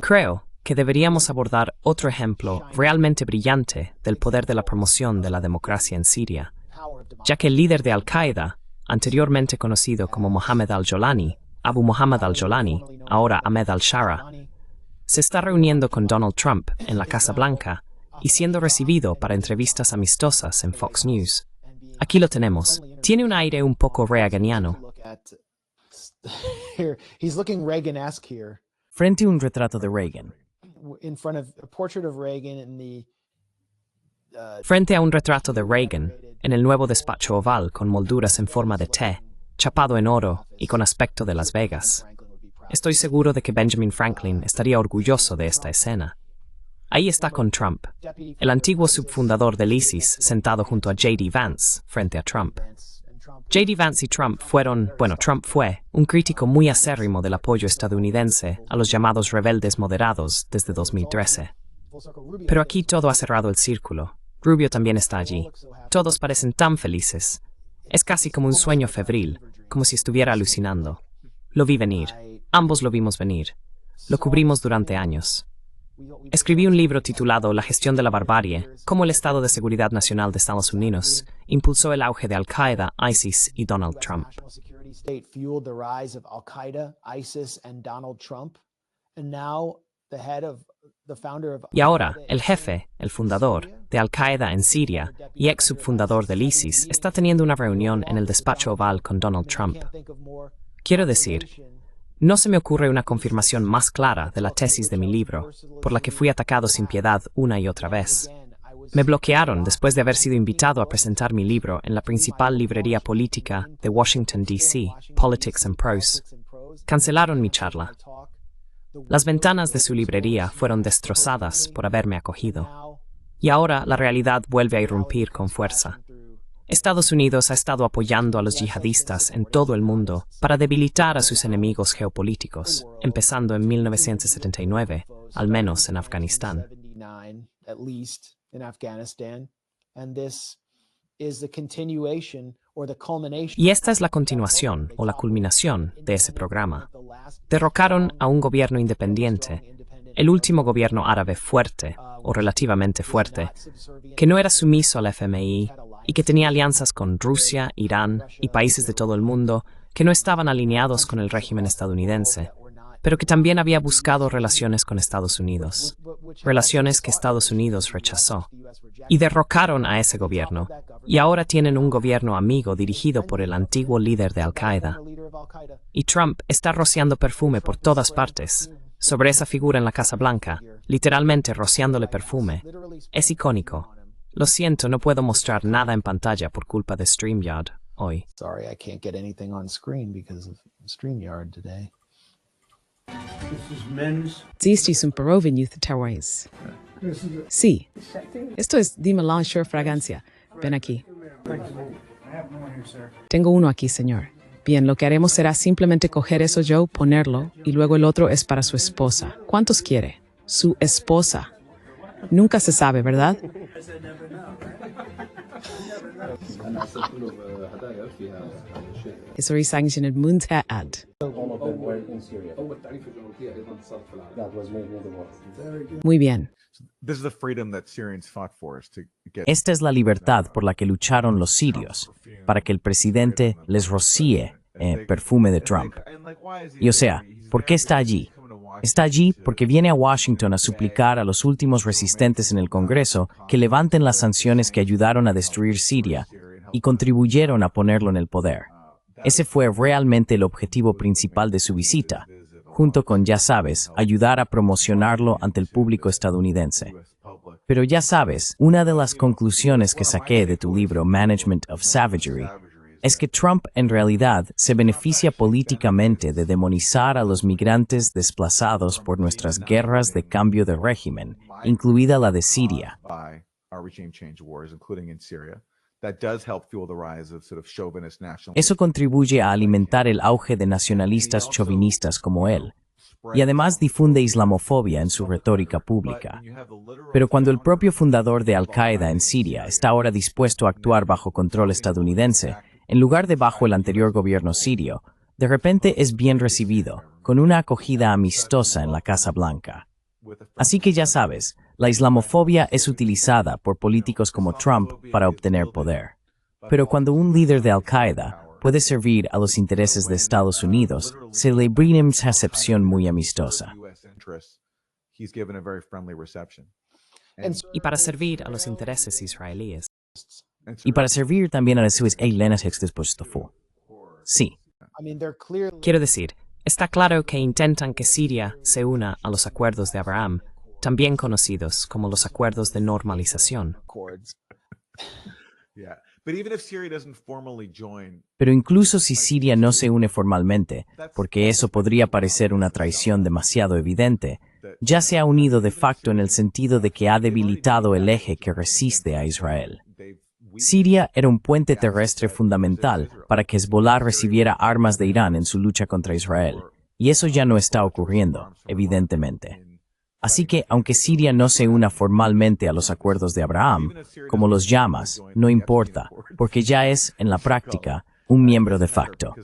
Creo que deberíamos abordar otro ejemplo realmente brillante del poder de la promoción de la democracia en Siria, ya que el líder de Al-Qaeda, anteriormente conocido como Mohammed al-Jolani, Abu Muhammad al-Jolani, ahora Ahmed al-Shara, se está reuniendo con Donald Trump en la Casa Blanca y siendo recibido para entrevistas amistosas en Fox News. Aquí lo tenemos. Tiene un aire un poco reaganiano. Frente a un retrato de Reagan. Frente a un retrato de Reagan en el nuevo despacho oval con molduras en forma de T, chapado en oro y con aspecto de Las Vegas. Estoy seguro de que Benjamin Franklin estaría orgulloso de esta escena. Ahí está con Trump, el antiguo subfundador del ISIS sentado junto a J.D. Vance frente a Trump. J.D. Vance y Trump Trump fue un crítico muy acérrimo del apoyo estadounidense a los llamados rebeldes moderados desde 2013. Pero aquí todo ha cerrado el círculo. Rubio también está allí. Todos parecen tan felices. Es casi como un sueño febril, como si estuviera alucinando. Lo vi venir. Ambos lo vimos venir. Lo cubrimos durante años. Escribí un libro titulado La gestión de la barbarie, cómo el Estado de Seguridad Nacional de Estados Unidos impulsó el auge de Al-Qaeda, ISIS y Donald Trump. Y ahora, el jefe, el fundador, de Al-Qaeda en Siria y ex subfundador del ISIS está teniendo una reunión en el despacho oval con Donald Trump. Quiero decir, no se me ocurre una confirmación más clara de la tesis de mi libro, por la que fui atacado sin piedad una y otra vez. Me bloquearon después de haber sido invitado a presentar mi libro en la principal librería política de Washington, D.C., Politics and Prose. Cancelaron mi charla. Las ventanas de su librería fueron destrozadas por haberme acogido. Y ahora la realidad vuelve a irrumpir con fuerza. Estados Unidos ha estado apoyando a los yihadistas en todo el mundo para debilitar a sus enemigos geopolíticos, empezando en 1979, al menos en Afganistán. Y esta es la continuación o la culminación de ese programa. Derrocaron a un gobierno independiente, el último gobierno árabe fuerte, o relativamente fuerte, que no era sumiso al FMI y que tenía alianzas con Rusia, Irán y países de todo el mundo que no estaban alineados con el régimen estadounidense, pero que también había buscado relaciones con Estados Unidos, relaciones que Estados Unidos rechazó. Y derrocaron a ese gobierno, y ahora tienen un gobierno amigo dirigido por el antiguo líder de Al-Qaeda. Y Trump está rociando perfume por todas partes, sobre esa figura en la Casa Blanca, literalmente rociándole perfume. Es icónico. Lo siento, no puedo mostrar nada en pantalla por culpa de StreamYard hoy. Sorry, I can't get anything on screen because of StreamYard today. Dziści są porowni Tawais. Sí. Esto es de Melange Fragancia. Ven aquí. Tengo uno aquí, señor. Bien, lo que haremos será simplemente coger eso yo, ponerlo, y luego el otro es para su esposa. ¿Cuántos quiere? Su esposa. Nunca se sabe, ¿verdad? Es en el Muntaad. Muy bien. Esta es la libertad por la que lucharon los sirios, para que el presidente les rocíe perfume de Trump. Y o sea, ¿por qué está allí? Está allí porque viene a Washington a suplicar a los últimos resistentes en el Congreso que levanten las sanciones que ayudaron a destruir Siria y contribuyeron a ponerlo en el poder. Ese fue realmente el objetivo principal de su visita, junto con, ya sabes, ayudar a promocionarlo ante el público estadounidense. Pero ya sabes, una de las conclusiones que saqué de tu libro Management of Savagery es que Trump en realidad se beneficia políticamente de demonizar a los migrantes desplazados por nuestras guerras de cambio de régimen, incluida la de Siria. Eso contribuye a alimentar el auge de nacionalistas chauvinistas como él, y además difunde islamofobia en su retórica pública. Pero cuando el propio fundador de Al-Qaeda en Siria está ahora dispuesto a actuar bajo control estadounidense, en lugar de bajo el anterior gobierno sirio, de repente es bien recibido, con una acogida amistosa en la Casa Blanca. Así que ya sabes, la islamofobia es utilizada por políticos como Trump para obtener poder. Pero cuando un líder de Al-Qaeda puede servir a los intereses de Estados Unidos, se le brinda una recepción muy amistosa. Y para servir a los intereses israelíes. Y para servir también a las suas elenas dispuesto. Sí. Quiero decir, está claro que intentan que Siria se una a los acuerdos de Abraham, también conocidos como los acuerdos de normalización. Pero incluso si Siria no se une formalmente, porque eso podría parecer una traición demasiado evidente, ya se ha unido de facto en el sentido de que ha debilitado el eje que resiste a Israel. Siria era un puente terrestre fundamental para que Hezbollah recibiera armas de Irán en su lucha contra Israel, y eso ya no está ocurriendo, evidentemente. Así que, aunque Siria no se una formalmente a los acuerdos de Abraham, como los llamas, no importa, porque ya es, en la práctica, un miembro de facto.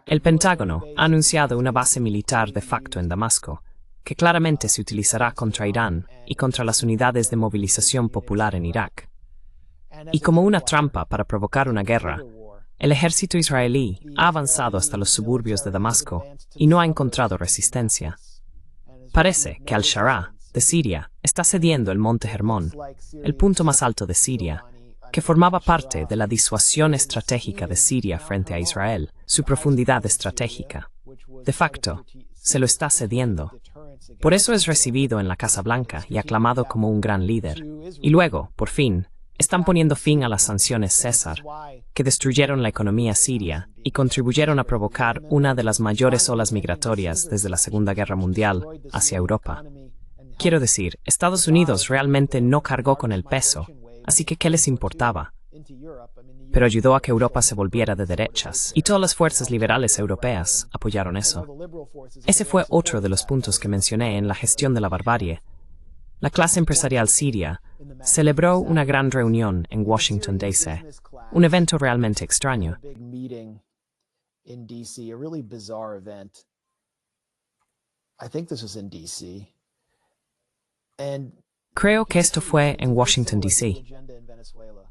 El Pentágono ha anunciado una base militar de facto en Damasco, que claramente se utilizará contra Irán y contra las unidades de movilización popular en Irak. Y como una trampa para provocar una guerra, el ejército israelí ha avanzado hasta los suburbios de Damasco y no ha encontrado resistencia. Parece que Al-Shara, de Siria, está cediendo el monte Hermón, el punto más alto de Siria, que formaba parte de la disuasión estratégica de Siria frente a Israel, su profundidad estratégica. De facto, se lo está cediendo. Por eso es recibido en la Casa Blanca y aclamado como un gran líder. Y luego, por fin, están poniendo fin a las sanciones César, que destruyeron la economía siria y contribuyeron a provocar una de las mayores olas migratorias desde la Segunda Guerra Mundial hacia Europa. Quiero decir, Estados Unidos realmente no cargó con el peso, así que ¿qué les importaba? Pero ayudó a que Europa se volviera de derechas, y todas las fuerzas liberales europeas apoyaron eso. Ese fue otro de los puntos que mencioné en la gestión de la barbarie. La clase empresarial siria celebró una gran reunión en Washington, D.C., un evento realmente extraño. Creo que esto fue en Washington, D.C.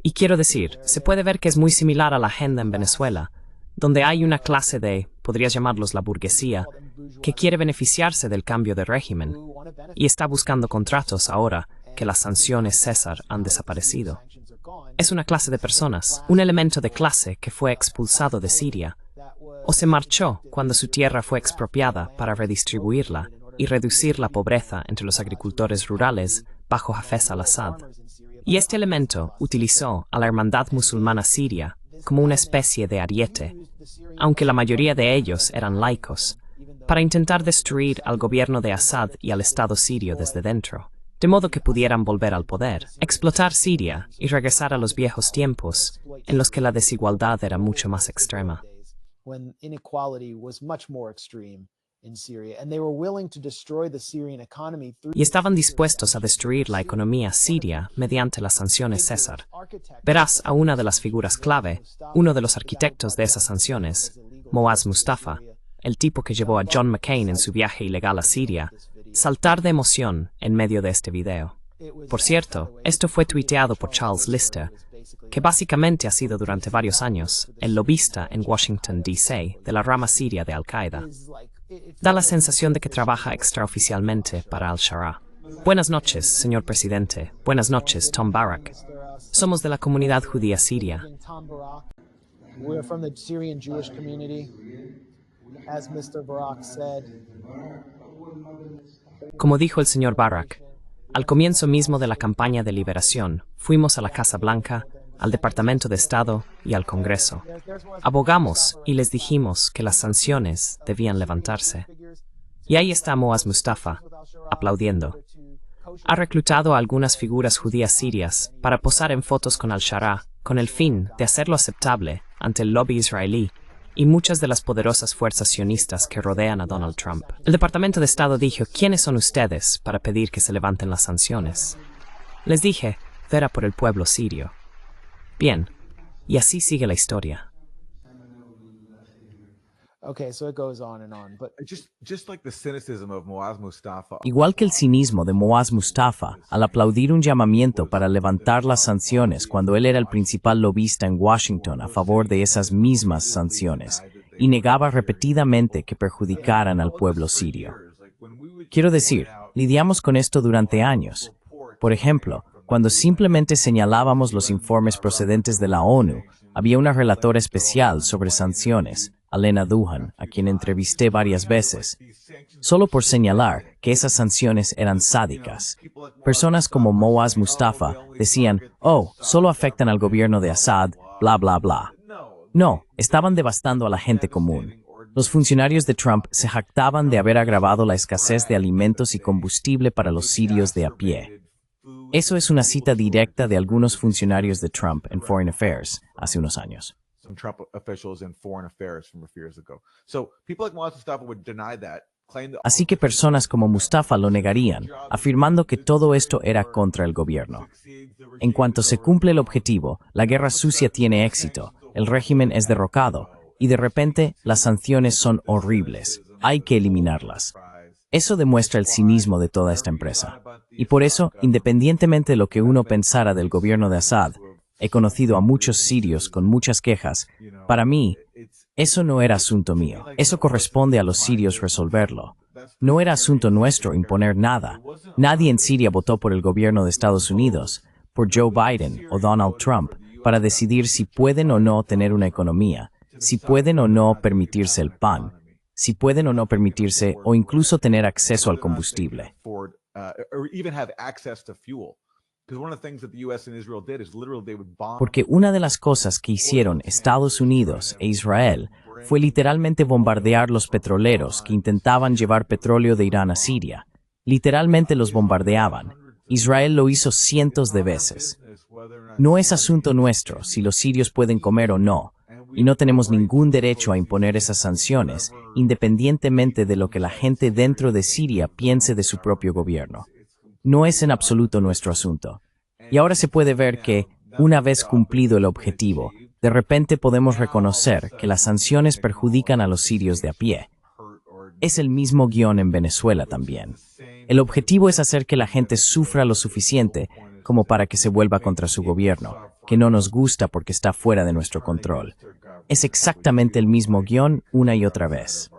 Y quiero decir, se puede ver que es muy similar a la agenda en Venezuela, donde hay una clase de, podrías llamarlos la burguesía, que quiere beneficiarse del cambio de régimen y está buscando contratos ahora que las sanciones César han desaparecido. Es una clase de personas, un elemento de clase que fue expulsado de Siria, o se marchó cuando su tierra fue expropiada para redistribuirla y reducir la pobreza entre los agricultores rurales bajo Hafez al-Assad. Y este elemento utilizó a la Hermandad Musulmana Siria como una especie de ariete, aunque la mayoría de ellos eran laicos, para intentar destruir al gobierno de Assad y al Estado sirio desde dentro, de modo que pudieran volver al poder, explotar Siria y regresar a los viejos tiempos en los que la desigualdad era mucho más extrema. Y estaban dispuestos a destruir la economía siria mediante las sanciones César. Verás a una de las figuras clave, uno de los arquitectos de esas sanciones, Moaz Mustafa, el tipo que llevó a John McCain en su viaje ilegal a Siria, saltar de emoción en medio de este video. Por cierto, esto fue tuiteado por Charles Lister, que básicamente ha sido durante varios años el lobista en Washington, D.C. de la rama siria de Al-Qaeda. Da la sensación de que trabaja extraoficialmente para Al-Shara. Buenas noches, señor presidente. Buenas noches, Tom Barak. Somos de la comunidad judía siria. Como dijo el señor Barak, al comienzo mismo de la campaña de liberación, fuimos a la Casa Blanca, al Departamento de Estado y al Congreso. Abogamos y les dijimos que las sanciones debían levantarse. Y ahí está Moaz Mustafa, aplaudiendo. Ha reclutado a algunas figuras judías sirias para posar en fotos con Al-Shara, con el fin de hacerlo aceptable ante el lobby israelí y muchas de las poderosas fuerzas sionistas que rodean a Donald Trump. El Departamento de Estado dijo, ¿quiénes son ustedes para pedir que se levanten las sanciones? Les dije, vera por el pueblo sirio. Bien, y así sigue la historia. Okay, so it goes on and on, but Just like the cynicism of Muaz Mustafa. Igual que el cinismo de Muaz Mustafa al aplaudir un llamamiento para levantar las sanciones cuando él era el principal lobista en Washington a favor de esas mismas sanciones, y negaba repetidamente que perjudicaran al pueblo sirio. Quiero decir, lidiamos con esto durante años. Por ejemplo, cuando simplemente señalábamos los informes procedentes de la ONU, había una relatora especial sobre sanciones, Alena Duhan, a quien entrevisté varias veces, solo por señalar que esas sanciones eran sádicas. Personas como Muaz Mustafa decían, oh, solo afectan al gobierno de Assad, bla bla bla. No, estaban devastando a la gente común. Los funcionarios de Trump se jactaban de haber agravado la escasez de alimentos y combustible para los sirios de a pie. Eso es una cita directa de algunos funcionarios de Trump en Foreign Affairs hace unos años. Some Trump officials in foreign affairs from a few years ago. So people like Muaz Mustafa would deny that, claim that. Así que personas como Mustafa lo negarían, afirmando que todo esto era contra el gobierno. En cuanto se cumple el objetivo, la guerra sucia tiene éxito, el régimen es derrocado, y de repente las sanciones son horribles, hay que eliminarlas. Eso demuestra el cinismo de toda esta empresa. Y por eso, independientemente de lo que uno pensara del gobierno de Assad, he conocido a muchos sirios con muchas quejas. Para mí, eso no era asunto mío. Eso corresponde a los sirios resolverlo. No era asunto nuestro imponer nada. Nadie en Siria votó por el gobierno de Estados Unidos, por Joe Biden o Donald Trump, para decidir si pueden o no tener una economía, si pueden o no permitirse el pan, si pueden o no permitirse o incluso tener acceso al combustible. Porque una de las cosas que hicieron Estados Unidos e Israel fue literalmente bombardear los petroleros que intentaban llevar petróleo de Irán a Siria. Literalmente los bombardeaban. Israel lo hizo cientos de veces. No es asunto nuestro si los sirios pueden comer o no, y no tenemos ningún derecho a imponer esas sanciones, independientemente de lo que la gente dentro de Siria piense de su propio gobierno. No es en absoluto nuestro asunto. Y ahora se puede ver que, una vez cumplido el objetivo, de repente podemos reconocer que las sanciones perjudican a los sirios de a pie. Es el mismo guión en Venezuela también. El objetivo es hacer que la gente sufra lo suficiente como para que se vuelva contra su gobierno, que no nos gusta porque está fuera de nuestro control. Es exactamente el mismo guión una y otra vez.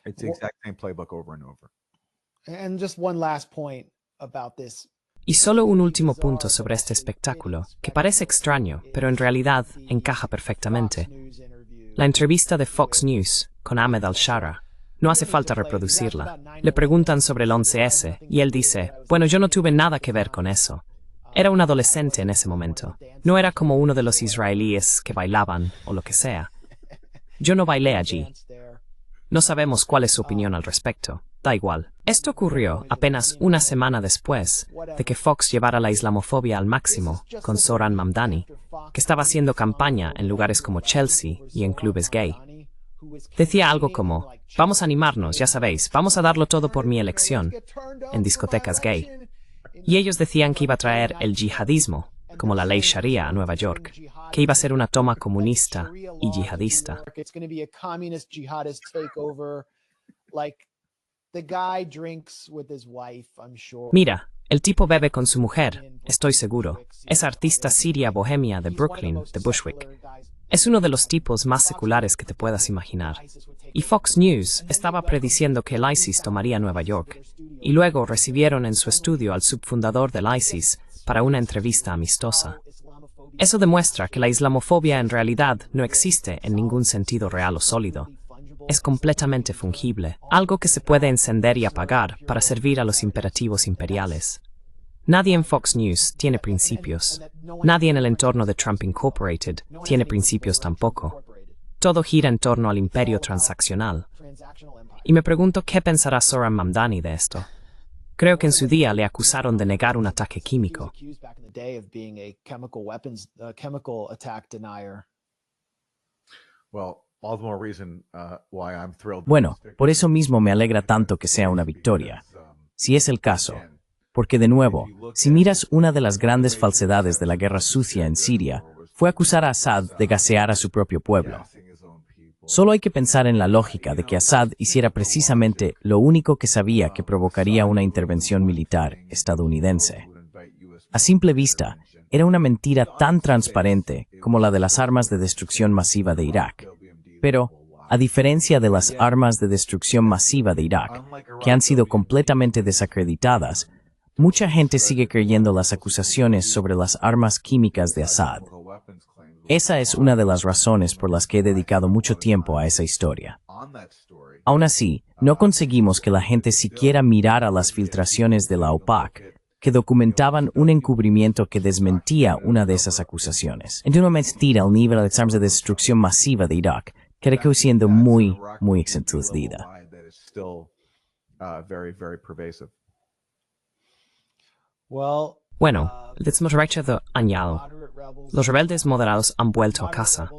It's the exact same playbook over and over. and just one last point about this. Y solo un último punto sobre este espectáculo, que parece extraño, pero en realidad encaja perfectamente. La entrevista de Fox News con Ahmed al-Shara. No hace falta reproducirla. Le preguntan sobre el 11S y él dice, bueno, yo no tuve nada que ver con eso. Era un adolescente en ese momento. No era como uno de los israelíes que bailaban o lo que sea. Yo no bailé allí. No sabemos cuál es su opinión al respecto. Da igual. Esto ocurrió apenas una semana después de que Fox llevara la islamofobia al máximo con Zohran Mamdani, que estaba haciendo campaña en lugares como Chelsea y en clubes gay. Decía algo como, vamos a animarnos, ya sabéis, vamos a darlo todo por mi elección, en discotecas gay. Y ellos decían que iba a traer el yihadismo, como la ley Sharia a Nueva York, que iba a ser una toma comunista y yihadista. Mira, el tipo bebe con su mujer, estoy seguro. Es artista siria bohemia de Brooklyn, de Bushwick. Es uno de los tipos más seculares que te puedas imaginar. Y Fox News estaba prediciendo que el ISIS tomaría Nueva York. Y luego recibieron en su estudio al subfundador del ISIS para una entrevista amistosa. Eso demuestra que la islamofobia en realidad no existe en ningún sentido real o sólido. Es completamente fungible, algo que se puede encender y apagar para servir a los imperativos imperiales. Nadie en Fox News tiene principios. Nadie en el entorno de Trump Incorporated tiene principios tampoco. Todo gira en torno al imperio transaccional. Y me pregunto qué pensará Zohran Mamdani de esto. Creo que en su día le acusaron de negar un ataque químico. Bueno, por eso mismo me alegra tanto que sea una victoria. Si es el caso, Porque de nuevo, si miras una de las grandes falsedades de la guerra sucia en Siria, fue acusar a Assad de gasear a su propio pueblo. Solo hay que pensar en la lógica de que Assad hiciera precisamente lo único que sabía que provocaría una intervención militar estadounidense. A simple vista, era una mentira tan transparente como la de las armas de destrucción masiva de Irak. Pero, a diferencia de las armas de destrucción masiva de Irak, que han sido completamente desacreditadas, mucha gente sigue creyendo las acusaciones sobre las armas químicas de Assad. Esa es una de las razones por las que he dedicado mucho tiempo a esa historia. Aún así, no conseguimos que la gente siquiera mirara las filtraciones de la OPAC, que documentaban un encubrimiento que desmentía una de esas acusaciones. En una mentira al nivel de las armas de destrucción masiva de Irak, que quedó siendo muy extendida. Bueno, el desmoracho de añado. Los rebeldes moderados han vuelto a casa.